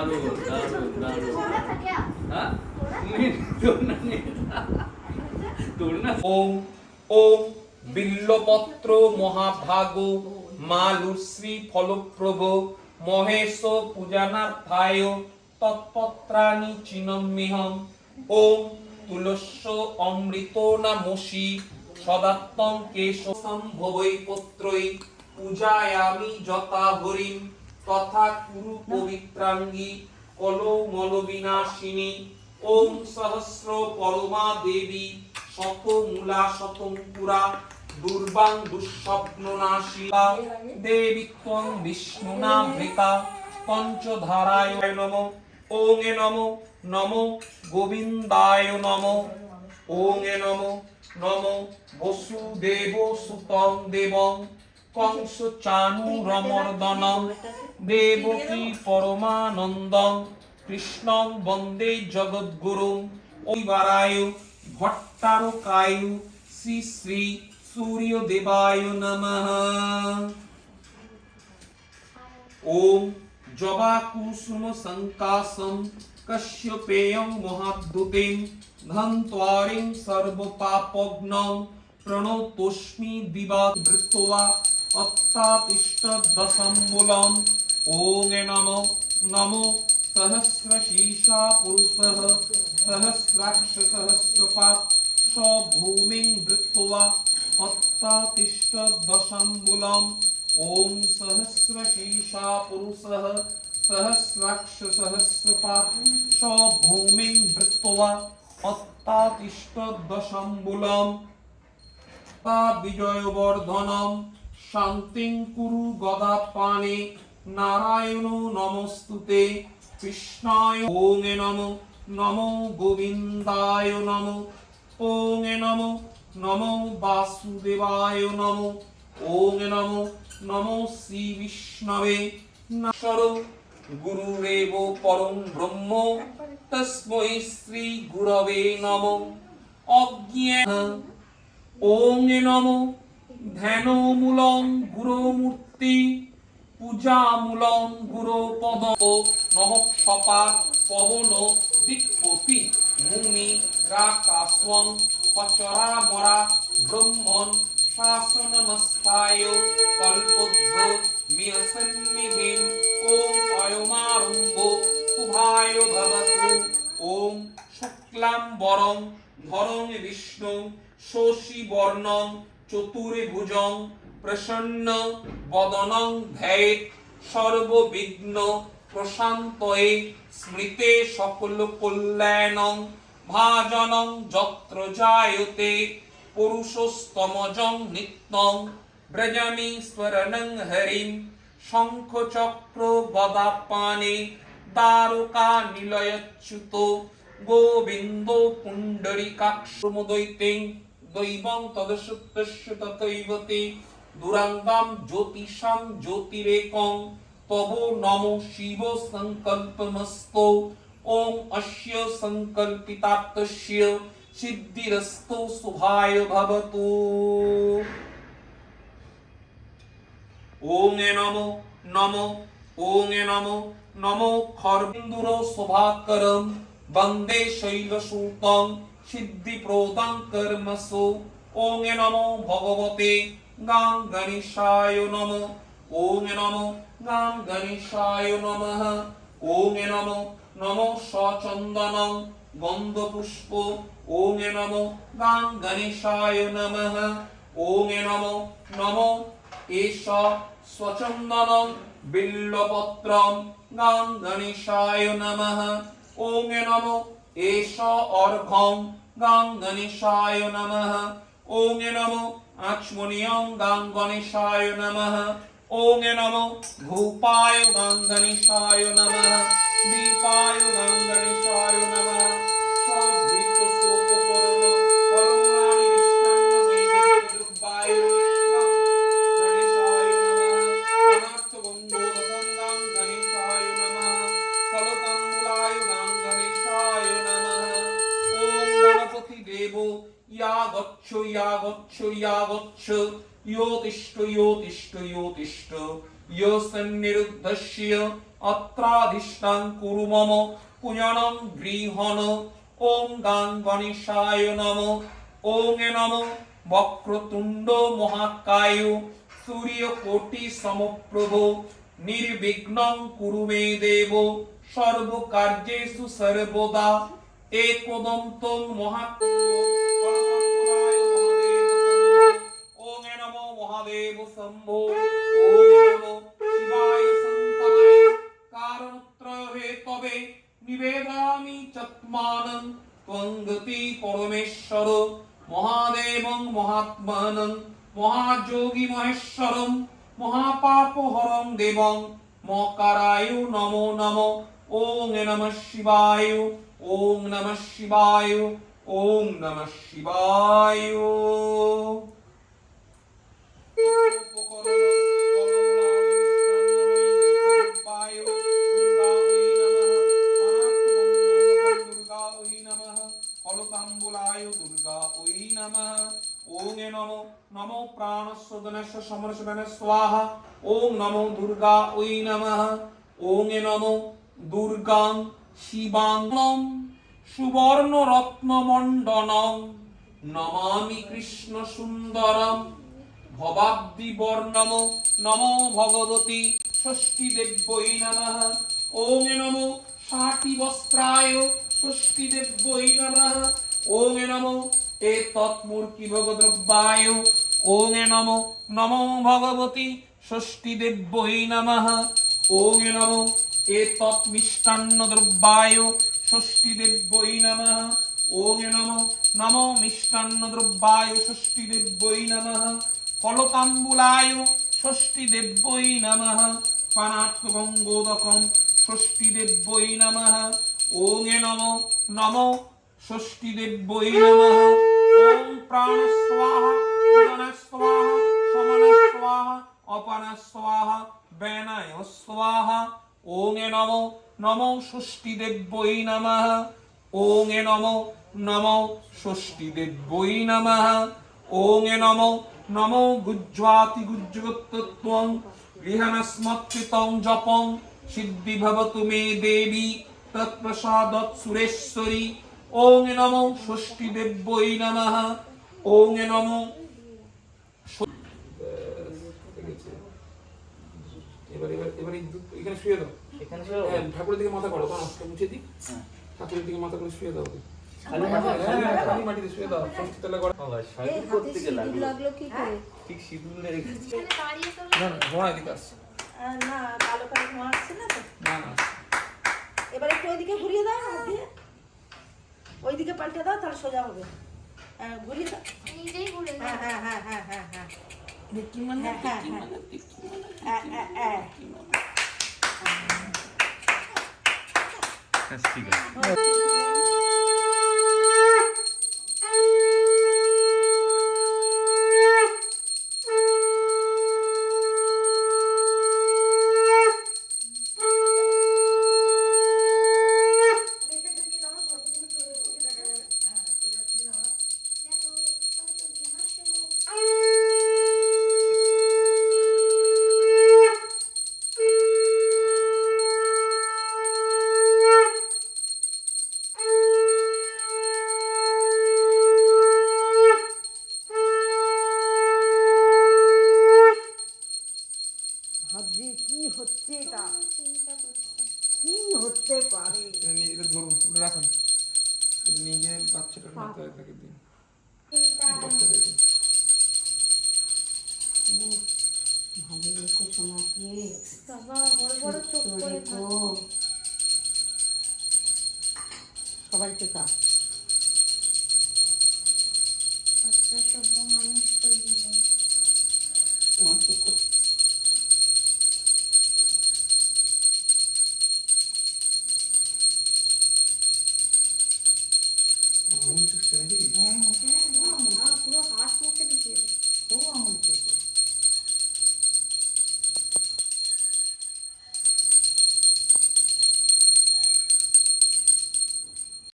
দারুণ দারুণ দারুণ হ্যাঁ তোর না ওম ওম বিল্লপত্র মহাভাগ মা লুশ্রী ফলপ্রভ মহেশ পূজনার্থায় তৎপত্রাণি চিনম্মিহম ওম তুলস্য অমৃত নামসি সদাত্তং কেশ সম্ভবৈ পত্রৈ পূজায়ামি যথা হরিম তথা কুরু পবিত্রাঙ্গী কলো মলবিনাশিনী ওম সহস্র পরমা দেবী শত মূলা শতঙ্কুরা দুর্বাং দুঃস্বপ্ননাশিকা দেবী ত্বং বিষ্ণুনা ভৃতা পঞ্চধারায় নমো ওং এ নমো নমো গোবিন্দায় নমো ওং এ নমো নমো বসুদেব সুতং দেবং কংস চানুরমর্দনং দেবকী পরমানন্দং কৃষ্ণং বন্দে জগদ্গুরুং ঐবারায় ভট্টারকায় শ্রী শ্রী সূর্যদেবায় নমঃ ওম জবা কুসুম সংকাসম কশ্যপেয়ং মহাদ্যুতিং ধন্ত্বারিং সর্বপাপগ্নং প্রণতোস্মি দিবা ধৃত্বা অত্তাতিষ্ঠ দশমূলম ওং নমো নমো सहस्रशीर्षा पुरुषः सहस्राक्ष सहस्रपात् स भूमिं धृत्वा अत्तातिष्ठ दशमूलम् ॐ सहस्रशीर्षा पुरुषः सहस्राक्ष सहस्रपात् स भूमिं धृत्वा अत्तातिष्ठ दशमूलम् ता विजयवर्धनं शान्तिं कुरु गदापाने नारायणो नमोस्तुते কৃষ্ণায় ওং এ নমো নমো গোবিন্দায় নমো ওং এ নমো নমো বাসুদেবায় নমো ওং এ নমো নমো শ্রী বিষ্ণবে নমঃ গুরুরেব পরম ব্রহ্ম তস্मै শ্রী গুরবে নমঃ অজ্ঞেয় ওং এ নমো ধ্যানমূলং গুরুমূর্তি পূজামূলং গুরুপদ নহঃ সপা পবন দিক্পতি ভূমি রাকাস্বং পচরামরা ব্রহ্মণ শাসনমস্থায় কল্পদ্ভ মিয়সন্নিধিম ওম অয়মারম্ভ শুভায় ভবতু ওম শুক্লাম্বরং ধরং বিষ্ণু শশীবর্ণং চতুর্ভুজং প্রসন্ন বদনং ধ্যায়েৎ সর্ববিঘ্ন প্রশান্তয়ে স্মৃতে সকল কল্যাণং ভাজনং যত্র জায়তে পুরুষস্তমজং নিত্যং ব্রজমি স্মরণং হরিম শঙ্খ চক্র গদাপানে দ্বারকা নিলয়চ্যুত গোবিন্দ পুণ্ডরিকাক্ষমুদৈতেং দৈবং তদসুত্তস্য তথৈবতে দুরাঙ্গাম জ্যোতিষাম জ্যোতিরেকং তব নমো শিব সংকল্পমস্তু ওম অস্য সংকল্পিতার্থস্য সিদ্ধিরস্তু শুভায় ভবতু ওং এ নমো নমো ওং এ নমো নমো খর্বিন্দুর শোভাকরম বন্দে শৈলসূতং সিদ্ধিপ্রদাং কর্মসু ওং এ নমো ভগবতে গাং গণেশায় নমঃ ওং এ নমো গাং গণেশায় নমঃ ওং এ নমো নমো সচন্দনং গন্ধপুষ্প ওং এ নমো গাং গণেশায় নমঃ ওং এ নমো নমো এষ স্বচন্দনং বিল্লপত্রং গাং গণেশায় নমঃ ওং এ নমো এষ অর্ঘ্যং গাং গণেশায় নমঃ ওং এ নমো আচমনিয়ং গাং গণেশায় নমঃ ওং এ নমো ধূপায় গাং গণেশায় নমঃ দীপায় গাং গণেশায় নমঃ সবৃত সোপকরণ ফলমূলানি মিষ্টান্ন নৈবেদ্যদ্রব্যায় গাং গণেশায় নমঃ অনার্থ গঙ্গোদকং গাং গণেশায় নমঃ ফলতাম্বুলায় গাং গণেশায় নমঃ ওং গণপতি দেব ইয়া গচ্ছ ইয়া গচ্ছ ইয়া গচ্ছ ইয়ো তিষ্ঠ ইয়ো তিষ্ঠ ইয়ো তিষ্ঠ ইয়ো সন্নিরুদ্ধস্য অত্রাধিষ্ঠাং কুরু মম পূজনং গৃহণ। ওম গাং গণেশায় নমঃ। ওং নমঃ বক্রতুণ্ড মহাকায় সূর্যকোটি সমপ্রভ নির্বিঘ্নং কুরু মে দেব সর্বকার্যেষু সর্বদা। একদন্তং মহাকায় ওং নমো মহাদেব শম্ভো। ওং নমো শিবায় সন্তায় কারণত্রয় হেতবে নিবেদয়ামি চত্মানং ত্বং গতি পরমেশ্বর মহাদেবং মহাত্মানং মহাযোগী মহেশ্বরম মহাপাপহরং দেবং মকারায় নমো নমঃ। ওং নমঃ শিবায়। ওং নমঃ শিবায়। ওং নমঃ শিবায়। ফলতাম্বুলায় দুর্গা ওই নমঃ। ওং নমো নমো প্রাণস্বদনস্য সমরসদন স্বাহা। ওং নমো দুর্গা ওই নমঃ। ওং নমো দুর্গাং শিবাং সুবর্ণ রত্নমণ্ডলং নমামি কৃষ্ণ সুন্দরম ভবাব্দি বর্ণম নমো ভগবতী ষষ্ঠী দেব্যৈ নমঃ। ওং নমো ষাটি বস্ত্রায় ষষ্ঠী দেব্যৈ নমঃ। ওং নমো এতৎ মূর্তি ভগদ্রব্যায়। ওং নমো নমো ভগবতী ষষ্ঠী দেব্যৈ নমঃ। ওং নমো এতৎ মিষ্টান্ন দ্রব্যায় ষষ্ঠী দেব্যৈ নমঃ। ওং নমো নমো মিষ্টান্ন দ্রব্যায় ষষ্ঠী দেব্যৈ নমঃ। ফলতাম্বুলায় ষষ্ঠী দেব্যৈ নমঃ। পানাত্মগঙ্গোদকম ষষ্ঠী দেব্যৈ নমঃ। ওং নমো নমো ষষ্ঠী দেব্যৈ নমঃ। ওং প্রাণ স্বাহা উদন স্বাহা সমন স্বাহা অপান স্বাহা বেনায় স্বাহা। ওং নমো নমো ষষ্ঠী দেব্যৈ নমঃ। ওং নমো নমো ষষ্ঠী দেব্যৈ নমঃ। ওং নমো নমো গুজ্জ্বাতি গুজ্জগত্তত্বং গৃহণস্মৎকৃতং জপং সিদ্ধি ভবতু মে দেবী তৎপ্রসাদৎ সুরেশ্বরী। ওং নমো ষষ্ঠী দেব্যৈ নমঃ। ওং নমো এবার এখানে শুয়ে দাও। এখানে হ্যাঁ, ঠাকুরের দিকে মাথা করো, কারণ মুছে দিই। ঠাকুরের দিকে মাথা করে শুয়ে দাও। খালি মাথা খালি মাটিতে শুয়ে দাও। ষষ্ঠী তলা করো। বাবা এই শাড়ি হাতে করতে গেল সিঁদুর লাগলো কি করে? ঠিক সিঁদুর লেগে গেছে। না না, ঘোড়া দিকে আসছে। না কালো কালো ধোঁয়া আসছে না তো। না না, এবার একটু ওইদিকে ঘুরিয়ে দাও হাত দিয়ে। ওইদিকে পাল্টে দাও তাহলে সোজা হবে। ঘুরিয়ে দাও। নিজেই ঘুরে হ্যাঁ হ্যাঁ হ্যাঁ হ্যাঁ হ্যাঁ হ্যাঁ দেখি মানে হ্যাঁ, হ্যাঁ, দেখি হ্যাঁ। মানে দেখি মানে ঠিক আছে। ভাবছি কি হচ্ছে এটা, চিন্তা করছে কি হতে পারে। এটা ধরুন, ওটা রাখুন। এটা নিয়ে গিয়ে বাচ্চাটার মাথায় তাকে দিন। বাচ্চাটাকে দিন। ভালো রেখো সোনাকে, বাবা বড় বড় চোখ করে রেখো। সবাই টেকা।